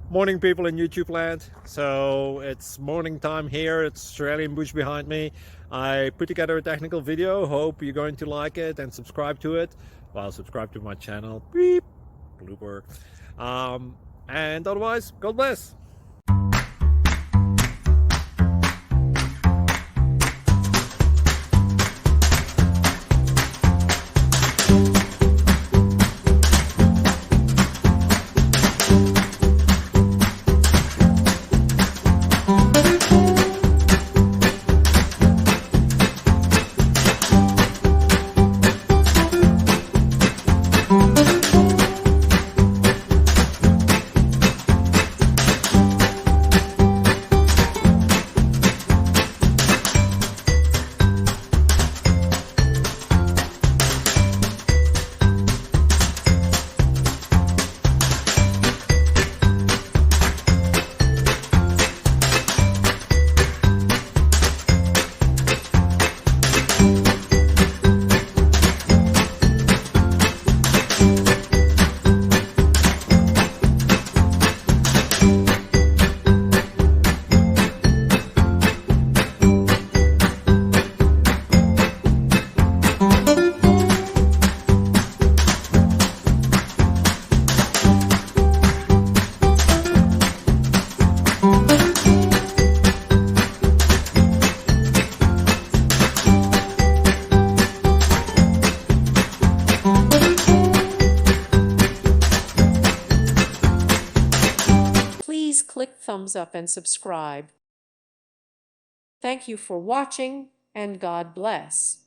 Morning, people in YouTube land. So it's morning time here. It's Australian bush behind me. I put together a technical video. Hope you're going to like it and subscribe to it. Well, subscribe to my channel. Beep. Blooper. And otherwise, God bless. Please click thumbs up and subscribe. Thank you for watching, and God bless.